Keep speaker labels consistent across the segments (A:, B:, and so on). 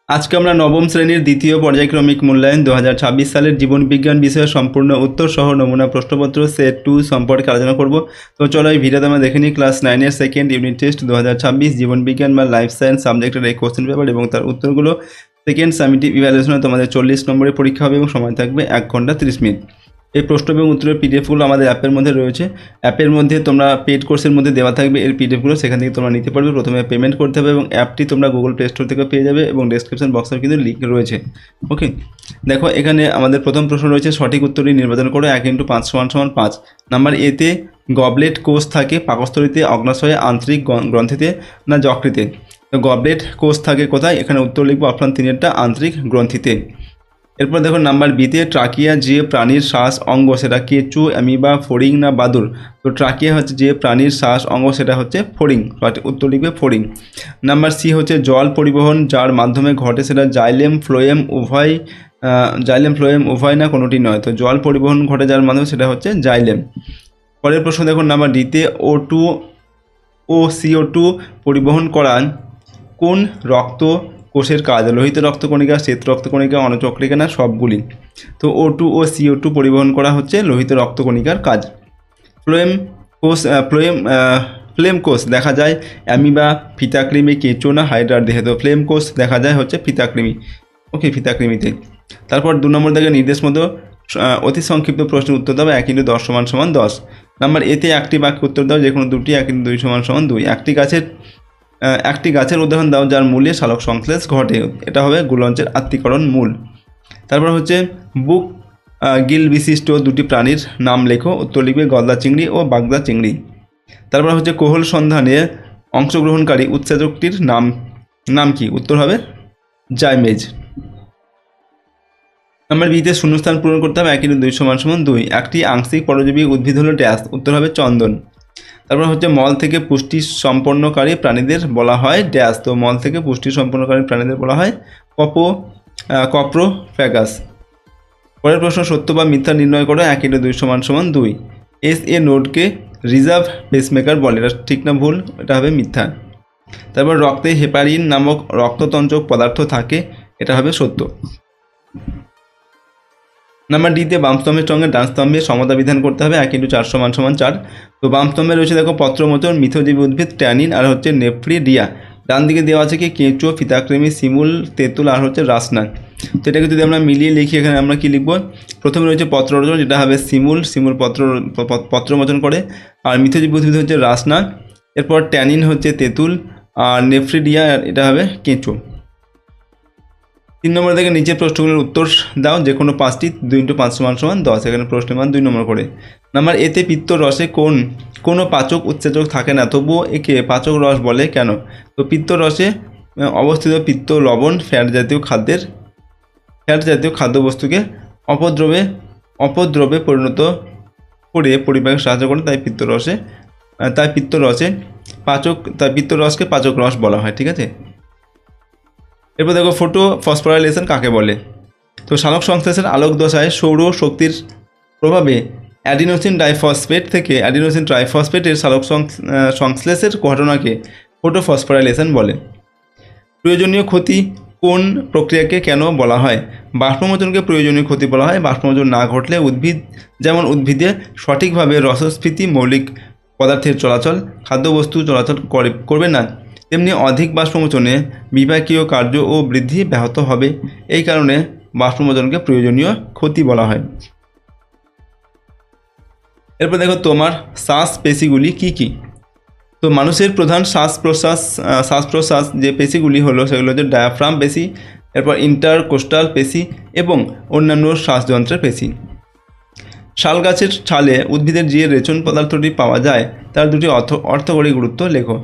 A: আজকে আমরা নবম শ্রেণীর দ্বিতীয় পর্যায়ক্রমিক মূল্যায়ন 2026 সালের জীবনবিজ্ঞান বিষয়ে সম্পূর্ণ উত্তর সহ নমুনা প্রশ্নপত্র সেট 2 সম্পর্কে আলোচনা করব। তো চলো এই ভিডিওতে আমরা দেখে নিই ক্লাস 9-এর সেকেন্ড ইউনিট টেস্ট 2026 জীবনবিজ্ঞান বা লাইফ সায়েন্স সাবজেক্টের এই কোশ্চেন পেপার এবং তার উত্তরগুলো। সেকেন্ড সামিটিভ ইভ্যালুয়েশনে তোমাদের 40 নম্বরের পরীক্ষা হবে এবং সময় থাকবে 1 ঘন্টা 30 মিনিট। এই প্রশ্ন এবং উত্তরের পিডিএফগুলো আমাদের অ্যাপের মধ্যে রয়েছে। অ্যাপের মধ্যে তোমরা পেড কোর্সের মধ্যে দেওয়া থাকবে এর পিডিএফগুলো, সেখান থেকে তোমরা নিতে পারবে। প্রথমে পেমেন্ট করতে হবে এবং অ্যাপটি তোমরা গুগল প্লে স্টোর থেকে পেয়ে যাবে এবং ডেসক্রিপশন বক্সেও কিন্তু লিঙ্ক রয়েছে। ওকে, দেখো এখানে আমাদের প্রথম প্রশ্ন রয়েছে, সঠিক উত্তরটি নির্বাচন করো। 1 × 5 = 5। নাম্বার এতে গবলেট কোষ থাকে পাকস্থলীতে, অগ্নাশয়ে, আন্তরিক গ্রন্থিতে না যকৃতে? তো গবলেট কোষ থাকে কোথায়? এখানে উত্তর লিখবো অপশন 3-এরটা, আন্তরিক গ্রন্থিতে। এরপর দেখো নাম্বার বিতে ট্রাকিয়া যে প্রাণীর শ্বাস অঙ্গ সেটা কেঁচো, অ্যামিবা, ফড়িং না বাদুড়? তো ট্রাকিয়া হচ্ছে যে প্রাণীর শ্বাস অঙ্গ, সেটা হচ্ছে ফড়িং, উত্তর লিখবে ফড়িং। নাম্বার সি হচ্ছে জল পরিবহন যার মাধ্যমে ঘটে সেটা জাইলেম ফ্লোয়েম উভয় না কোনোটি নয়? তো জল পরিবহন ঘটে যার মাধ্যমে সেটা হচ্ছে জাইলেম। পরের প্রশ্ন দেখো নাম্বার ডিতে O2 ও CO2 পরিবহন করান কোন রক্ত কোষের কাজ? লোহিত রক্তকণিকা, শ্বেত রক্তকণিকা, অনুচক্রিকা না সবগুলি? তো O2 ও CO2 পরিবহন করা হচ্ছে লোহিত রক্তকণিকার কাজ। ফ্লেম কোষ দেখা যায় অ্যামিবা, ফিতাকৃমি, কেঁচো না হাইড্রার দেহে? তো ফ্লেম কোষ দেখা যায় হচ্ছে ফিতাকৃমি। ওকে, ফিতাকৃমিতে। তারপর 2 নম্বর থেকে নির্দেশ মতো অতি সংক্ষিপ্ত প্রশ্নের উত্তর দাও। 1 × 10 = 10। নাম্বার এতে একটি বাক্য উত্তর দাও, যে কোনো দুটি। 1 × 2 = 2। একটি গাছের উদাহরণ দাও যার মূলে সালোক সংশ্লেষ ঘটে। এটা হবে গুলঞ্চের আত্তীকরণ মূল। তারপর হচ্ছে বুক গিল বিশিষ্ট দুটি প্রাণীর নাম লেখো। উত্তর লিখবে গলদা চিংড়ি ও বাগদা চিংড়ি। তারপর হচ্ছে কোহল সন্ধানে অংশগ্রহণকারী উৎসেচকটির নাম কি? উত্তর হবে জাইমেজ। নাম্বার বিতে শূন্যস্থান পূরণ করতে হবে। 1 × 2 = 2। একটি আংশিক পরজীবী উদ্ভিদ হলো ড্যাশ? উত্তর হবে চন্দন। তারপর হচ্ছে মল থেকে পুষ্টি সম্পন্নকারী প্রাণীদের বলা হয় ড্যাশ? তো মল থেকে পুষ্টি সম্পন্নকারী প্রাণীদের বলা হয় কপ্রোফ্যাগাস। পরের প্রশ্ন, সত্য বা মিথ্যা নির্ণয় করো। 1 × 2 = 2। SA নোডকে রিজার্ভ পেসমেকার বলে, এটা ঠিক না ভুল? এটা হবে মিথ্যা। তারপর রক্তে হেপারিন নামক রক্ততঞ্চক পদার্থ থাকে, এটা হবে সত্য। নাম্বার ডিতে বামস্তম্ভের সঙ্গে ডান স্তম্ভে সমতা বিধান করতে হবে। 1 × 4 = 4। তো বামস্তম্ভে রয়েছে দেখো পত্রমোচন, মিথজীবী উদ্ভিদ, ট্যানিন আর হচ্ছে নেফ্রিডিয়া। ডান দিকে দেওয়া আছে কি কেঁচো, ফিতাকৃমি, শিমুল, তেঁতুল আর হচ্ছে রাসনা। তো এটাকে যদি আমরা মিলিয়ে লিখি, এখানে আমরা কি লিখব? প্রথমে রয়েছে পত্ররোচন, যেটা হবে শিমুল পত্রমোচন করে, আর মিথজীবী উদ্ভিদ হচ্ছে রাসনা। এরপর ট্যানিন হচ্ছে তেঁতুল, আর নেফ্রিডিয়া এটা হবে কেঁচো। 3 নম্বর থেকে নিচের প্রশ্নগুলোর উত্তর দাও, যে কোনো 5টি। 2 × 5 = 10। এখানে প্রশ্নের মান 2 নম্বর করে। নাম্বার এতে পিত্ত রসে কোনো পাচক উৎসেচক থাকে না, তবুও একে পাচক রস বলে কেন? তো পিত্ত রসে অবস্থিত পিত্ত লবণ ফ্যাট জাতীয় খাদ্যবস্তুকে অপদ্রবে পরিণত করে পরিপাকে সাহায্য করে, তাই পিত্ত রসকে পাচক রস বলা হয়। ঠিক আছে। এরপর দেখো ফটো ফসফোরাইলেশন কাকে বলে? তো সালোক সংশ্লেষের আলোক দশায় সৌর শক্তির প্রভাবে অ্যাডিনোসিন ডাইফসফেট থেকে অ্যাডিনোসিন ট্রাইফসফেটের সালোক সংশ্লেষের ঘটনাকে ফটো ফসফোরাইলেশন বলে। প্রয়োজনীয় ক্ষতি কোন প্রক্রিয়াকে কেন বলা হয়? বাষ্পমোচনকে প্রয়োজনীয় ক্ষতি বলা হয়। বাষ্পমোচন না ঘটলে উদ্ভিদে সঠিকভাবে রসস্ফীতি, মৌলিক পদার্থের চলাচল, খাদ্যবস্তু চলাচল করবে না, তেমনি অধিক বাষ্পমোচনে বিপাকীয় কার্য ও বৃদ্ধি ব্যাহত হবে। এই কারণে বাষ্পমোচনকে প্রয়োজনীয় ক্ষতি বলা হয়। এরপর দেখো তোমার শ্বাস পেশিগুলি কি কি? তো মানুষের প্রধান শ্বাস প্রশ্বাস যে পেশিগুলি হলো সেগুলো হচ্ছে ডায়াফ্রাম পেশি, এরপর ইন্টারকোস্টাল পেশি এবং অন্যান্য শ্বাসযন্ত্রের পেশি। শাল গাছের ছালে উদ্ভিদের যে রেচন পদার্থটি পাওয়া যায় তার দুটি অর্থকরী গুরুত্ব লেখো।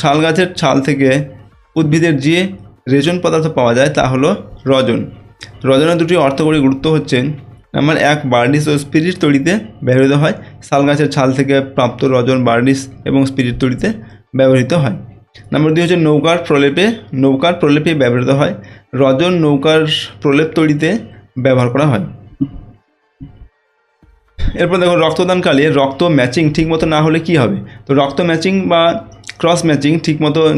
A: শাল গাছের ছাল থেকে উদ্ভিদের যে রেচন পদার্থ পাওয়া যায় তা হলো রজন। রজনের দুটি অর্থকরী গুরুত্ব হচ্ছে, নাম্বার 1, বার্নিশ ও স্পিরিট তৈরিতে ব্যবহৃত হয়। শাল গাছের ছাল থেকে প্রাপ্ত রজন বার্নিশ এবং স্পিরিট তৈরিতে ব্যবহৃত হয়। নাম্বার 2 হচ্ছে নৌকার প্রলেপে ব্যবহৃত হয়। রজন নৌকার প্রলেপ তৈরিতে ব্যবহার করা হয়। এরপর দেখো রক্তদানকালে রক্ত ম্যাচিং ঠিকমতো না হলে কি হবে? তো রক্ত ম্যাচিং বা ক্রস ম্যাচিং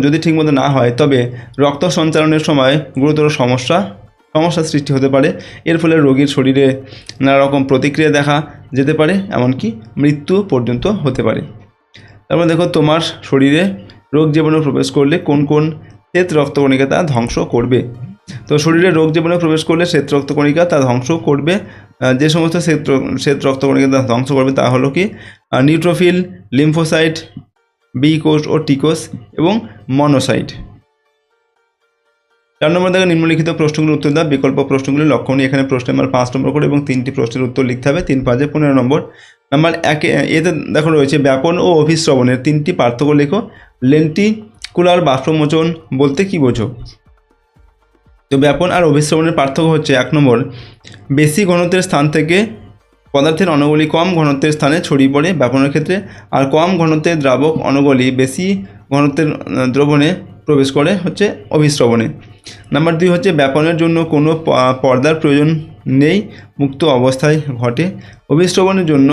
A: যদি ঠিকমতো না হয় তবে রক্ত সঞ্চালনের সময় গুরুতর সমস্যা সৃষ্টি হতে পারে। এর ফলে রোগীর শরীরে নানা রকম প্রতিক্রিয়া দেখা যেতে পারে, এমনকি মৃত্যু পর্যন্ত হতে পারে। তারপর দেখো, তোমার শরীরে রোগ জীবাণু প্রবেশ করলে কোন কোন শ্বেত রক্তকণিকা তা ধ্বংস করবে। তো শরীরে রোগ জীবাণু প্রবেশ করলে শ্বেত রক্তকণিকা তা ধ্বংস করবে। যে সমস্ত শ্বেত রক্তকণিকা তা ধ্বংস করবে তা হলো কি নিউট্রোফিল, লিম্ফোসাইট, বি কোষ ও টি কোষ এবং মনোসাইট। 4 নম্বর দেখো, নিম্নলিখিত প্রশ্নগুলোর উত্তর দাও। বিকল্প প্রশ্নগুলি লক্ষণীয়। এখানে প্রশ্ন নাম্বার 5 নম্বর করে এবং 3টি প্রশ্নের উত্তর লিখতে হবে। 3 5 15 নম্বর। নাম্বার 1 এতে দেখো রয়েছে ব্যাপন ও অভিস্রবণের 3টি পার্থক্য লেখো। লেন্টিকুলার বাষ্পমোচন বলতে কি বোঝো? তো ব্যাপন আর অভিস্রবণের পার্থক্য হচ্ছে 1 নম্বর, বেশি ঘনত্বের স্থান থেকে পদার্থের অণুগুলি কম ঘনত্বের স্থানে ছড়িয়ে পড়ে ব্যাপনের ক্ষেত্রে, আর কম ঘনত্বের দ্রাবক অণুগুলি বেশি ঘনত্বের দ্রবণে প্রবেশ করে হচ্ছে অভিস্রবণে। নাম্বার 2 হচ্ছে ব্যাপনের জন্য কোনো পর্দার প্রয়োজন নেই, মুক্ত অবস্থায় ঘটে। অভিস্রবণের জন্য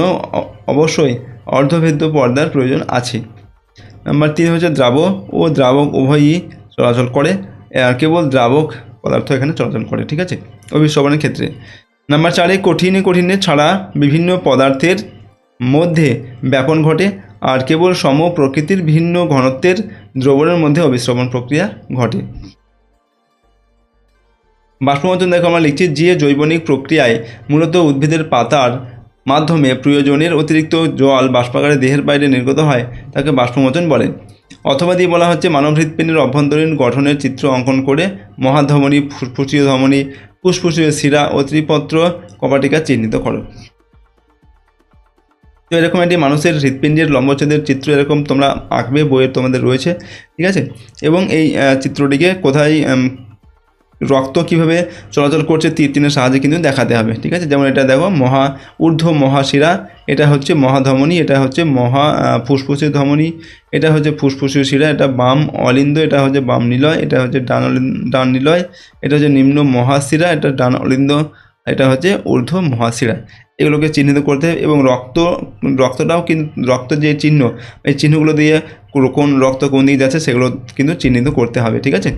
A: অবশ্যই অর্ধভেদ্য পর্দার প্রয়োজন আছে। নাম্বার 3 হচ্ছে দ্রাবক উভয়ই চলাচল করে, আর কেবল দ্রাবক পদার্থ এখানে চলাচল করে, ঠিক আছে, অভিস্রবণের ক্ষেত্রে। নাম্বার 4 কঠিনে ছাড়া বিভিন্ন পদার্থের মধ্যে ব্যাপন ঘটে, আর কেবল সম প্রকৃতির ভিন্ন ঘনত্বের দ্রবণের মধ্যে অভিস্রবণ প্রক্রিয়া ঘটে। বাষ্পমোচন দেখো আমরা লিখছি, যে জৈবনিক প্রক্রিয়ায় মূলত উদ্ভিদের পাতার মাধ্যমে প্রয়োজনের অতিরিক্ত জল বাষ্পাকারে দেহের বাইরে নির্গত হয় তাকে বাষ্পমোচন বলে। অথবা দিয়ে বলা হচ্ছে, মানব হৃৎপিণ্ডের অভ্যন্তরীণ গঠনের চিত্র অঙ্কন করে মহাধমনী, ফুসফুসীয় ধমনী, ফুসফুসীয় শিরা ও ত্রিপত্র কপাটিকা চিহ্নিত করো। তো এরকম একটি মানুষের হৃৎপিণ্ডের লম্বচ্ছেদের চিত্র এরকম তোমরা আঁকবে, বইয়ের তোমাদের রয়েছে, ঠিক আছে। এবং এই চিত্রটিকে কোথায় রক্ত কীভাবে চলাচল করছে তীর চিহ্নের সাহায্যে কিন্তু দেখাতে হবে, ঠিক আছে। যেমন এটা দেখো, ঊর্ধ্ব মহাশিরা, এটা হচ্ছে মহাধমনী, এটা হচ্ছে ফুসফুসীয় ধমনী, এটা হচ্ছে ফুসফুসীয় শিরা, এটা বাম অলিন্দ, এটা হচ্ছে বাম নিলয়, এটা হচ্ছে ডান নিলয়, এটা হচ্ছে নিম্ন মহাশিরা, এটা ডান অলিন্দ, এটা হচ্ছে ঊর্ধ্ব মহাশিরা। এগুলোকে চিহ্নিত করতে হবে। এবং রক্তটাও কিন্তু রক্ত যে চিহ্ন, এই চিহ্নগুলো দিয়ে কোন রক্ত কোন দিকে যাচ্ছে সেগুলো কিন্তু চিহ্নিত করতে হবে, ঠিক আছে।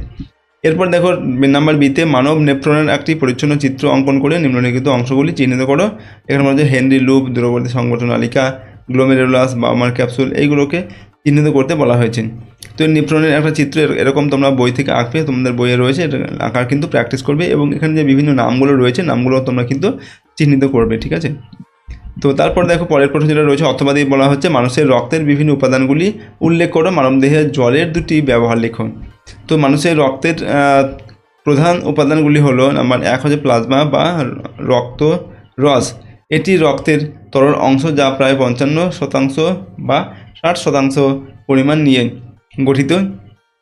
A: এরপর দেখো নাম্বার বিতে, মানব নেফ্রনের একটি পরিচ্ছন্ন চিত্র অঙ্কন করে নিম্নলিখিত অংশগুলি চিহ্নিত করো। এখানে মধ্যে হেনরি লুপ, দূরবর্তী সংগঠন নালিকা, গ্লোমেরুলাস, বার্মার ক্যাপসুল, এইগুলোকে চিহ্নিত করতে বলা হয়েছে। তো নেফ্রনের একটা চিত্র এরকম তোমরা বই থেকে আঁকবে, তোমাদের বইয়ে রয়েছে, এটা আঁকার কিন্তু প্র্যাকটিস করবে। এবং এখানে যে বিভিন্ন নামগুলো রয়েছে, নামগুলো তোমরা কিন্তু চিহ্নিত করবে, ঠিক আছে। তো তারপর দেখো পরের প্রশ্ন যেটা রয়েছে, অথবা দিয়ে বলা হচ্ছে, মানুষের রক্তের বিভিন্ন উপাদানগুলি উল্লেখ করো, মানবদেহের জলের 2টি ব্যবহার লেখো। তো মানুষের রক্তের প্রধান উপাদানগুলি হলো, নাম্বার 1 হচ্ছে প্লাজমা বা রক্ত রস। এটি রক্তের তরল অংশ যা প্রায় 55% বা 60% পরিমাণ নিয়ে গঠিত।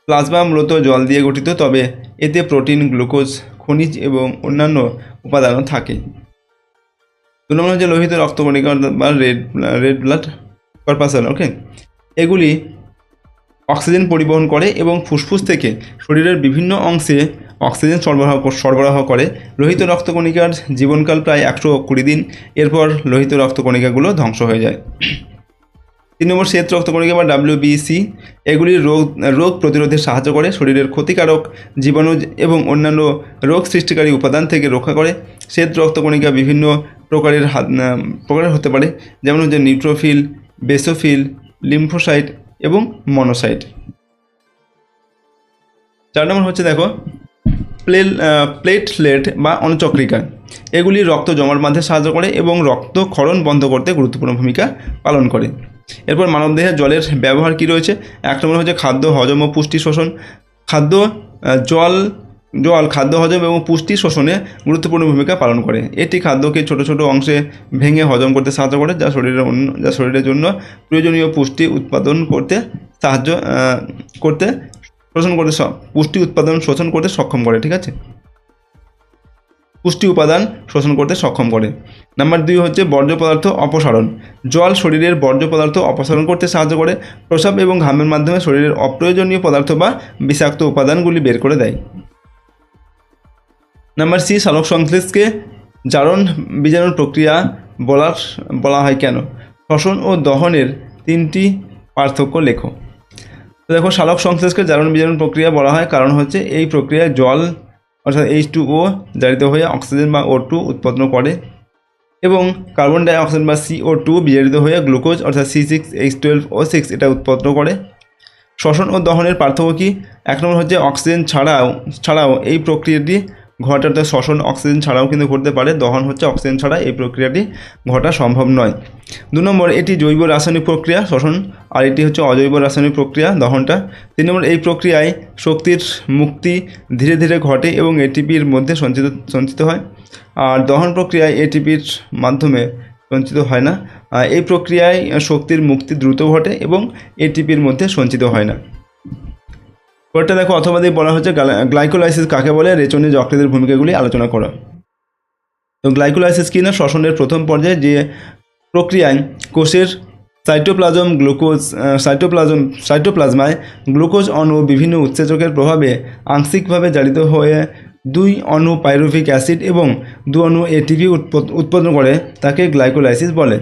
A: প্লাজমা মূলত জল দিয়ে গঠিত, তবে এতে প্রোটিন, গ্লুকোজ, খনিজ এবং অন্যান্য উপাদানও থাকে। 2 নম্বর হচ্ছে লোহিত রক্তকণিকা বা রেড ব্লাড কর্পাসেল, ওকে। এগুলি অক্সিজেন পরিবহন করে এবং ফুসফুস থেকে শরীরের বিভিন্ন অংশে অক্সিজেন সরবরাহ করে। লোহিত রক্তকণিকার জীবনকাল প্রায় 120 দিন। এরপর লোহিত রক্তকণিকাগুলো ধ্বংস হয়ে যায়। 3 নম্বর শ্বেত রক্তকণিকা বা WBC, এগুলি রোগ প্রতিরোধে সাহায্য করে, শরীরের ক্ষতিকারক জীবাণু এবং অন্যান্য রোগ সৃষ্টিকারী উপাদান থেকে রক্ষা করে। শ্বেত রক্তকণিকা বিভিন্ন প্রকারের হতে পারে, যেমন হচ্ছে নিউট্রোফিল, বেসোফিল, লিম্ফোসাইট এবং মনোসাইট। 4 নম্বর হচ্ছে দেখো প্লেটলেট বা অনুচক্রিকা, এগুলি রক্ত জমাট বাঁধতে সাহায্য করে এবং রক্তক্ষরণ বন্ধ করতে গুরুত্বপূর্ণ ভূমিকা পালন করে। এরপর মানবদেহে জলের ব্যবহার কি রয়েছে? 1 নম্বর হচ্ছে খাদ্য হজম ও পুষ্টি শোষণ। জল খাদ্য হজম এবং পুষ্টি শোষণে গুরুত্বপূর্ণ ভূমিকা পালন করে। এটি খাদ্যকে ছোট ছোট অংশে ভেঙে হজম করতে সাহায্য করে, যা শরীরের জন্য প্রয়োজনীয় পুষ্টি উৎপাদন শোষণ করতে সক্ষম করে, ঠিক আছে, পুষ্টি উপাদান শোষণ করতে সক্ষম করে। নাম্বার 2 হচ্ছে বর্জ্য পদার্থ অপসারণ। জল শরীরের বর্জ্য পদার্থ অপসারণ করতে সাহায্য করে। প্রস্রাব এবং ঘামের মাধ্যমে শরীরের অপ্রয়োজনীয় পদার্থ বা বিষাক্ত উপাদানগুলি বের করে দেয়। নাম্বার সি, সালোক সংশ্লেষকে জারণ বীজাণুর প্রক্রিয়া বলা হয় কেন? শ্বসন ও দহনের 3টি পার্থক্য লেখো। তো দেখো সালোক সংশ্লেষকে জারণ বিজারণ প্রক্রিয়া বলা হয়, কারণ হচ্ছে এই প্রক্রিয়ায় জল অর্থাৎ H2O জারিত হয়ে অক্সিজেন বা O2 উৎপন্ন করে এবং কার্বন ডাইঅক্সাইড বা CO2 বিজারিত হয়ে গ্লুকোজ অর্থাৎ C6H12O6 এটা উৎপন্ন করে। শ্বসন ও দহনের পার্থক্য কী? এক নম্বর হচ্ছে অক্সিজেন ছাড়াও এই প্রক্রিয়াটি ঘটে, অর্থাৎ শ্বসন অক্সিজেন ছাড়াও কিন্তু ঘটতে পারে, দহন হচ্ছে অক্সিজেন ছাড়া এই প্রক্রিয়াটি ঘটা সম্ভব নয়। 2 নম্বর এটি জৈব রাসায়নিক প্রক্রিয়া শ্বসন, আর এটি হচ্ছে অজৈব রাসায়নিক প্রক্রিয়া দহনটা। 3 নম্বর এই প্রক্রিয়ায় শক্তির মুক্তি ধীরে ধীরে ঘটে এবং এটিপির মধ্যে সঞ্চিত হয়, আর দহন প্রক্রিয়ায় এটিপির মাধ্যমে সঞ্চিত হয় না। এই প্রক্রিয়ায় শক্তির মুক্তি দ্রুত ঘটে এবং এটিপির মধ্যে সঞ্চিত হয় না। পরেরটা দেখো অথবা বলা হচ্ছে গ্লাইকোলাইসিস কাকে বলে, রেচনে যকৃতের ভূমিকাগুলি আলোচনা করো। তো গ্লাইকোলাইসিস কি না, শ্বসনের প্রথম পর্যায়ে যে প্রক্রিয়ায় কোষের সাইটোপ্লাজমায় গ্লুকোজ অণু বিভিন্ন উৎসেচকের প্রভাবে আংশিকভাবে জারিত হয়ে 2 অণু পাইরুভিক অ্যাসিড এবং 2 অণু এটিপি উৎপন্ন করে তাকে গ্লাইকোলাইসিস বলে।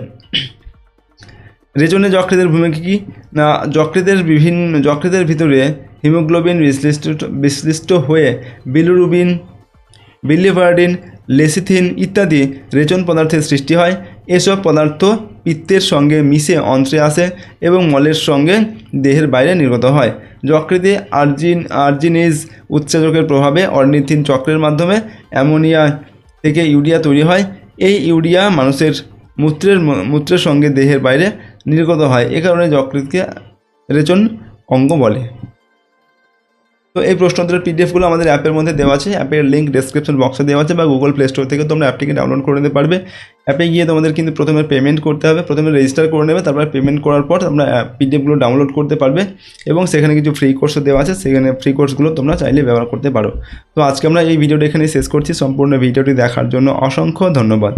A: রেচনে যকৃতের ভূমিকা কী না, যকৃতের ভিতরে হিমোগ্লোবিন বিশ্লিষ্ট হয়ে বিলিভারডিন, লেসিথিন ইত্যাদি রেচন পদার্থের সৃষ্টি হয়। এসব পদার্থ পিত্তের সঙ্গে মিশে অন্ত্রে আসে এবং মলের সঙ্গে দেহের বাইরে নির্গত হয়। যকৃতে আর্জিনিজ উৎসেচকের প্রভাবে অর্নিথিন চক্রের মাধ্যমে অ্যামোনিয়া থেকে ইউরিয়া তৈরি হয়। এই ইউরিয়া মানুষের মূত্রের সঙ্গে দেহের বাইরে নির্গত হয়, এ কারণে যকৃতকে রেচন অঙ্গ বলে। তো এই প্রশ্নোত্তরের পিডিএফগুলো আমাদের অ্যাপের মধ্যে দেওয়া আছে, অ্যাপের লিঙ্ক ডেসক্রিপশন বক্সে দেওয়া আছে বা গুগল প্লে স্টোর থেকে তোমরা অ্যাপটিকে ডাউনলোড করে নিতে পারবে। অ্যাপে গিয়ে তোমাদের কিন্তু প্রথমে পেমেন্ট করতে হবে, প্রথমে রেজিস্টার করে নেবে, তারপরে পেমেন্ট করার পর তোমরা পিডিএফগুলো ডাউনলোড করতে পারবে এবং সেখানে কিছু ফ্রি কোর্সও দেওয়া আছে, সেখানে ফ্রি কোর্সগুলো তোমরা চাইলে ব্যবহার করতে পারো। তো আজকে আমরা এই ভিডিওটা এখানে শেষ করছি। সম্পূর্ণ ভিডিওটি দেখার জন্য অসংখ্য ধন্যবাদ।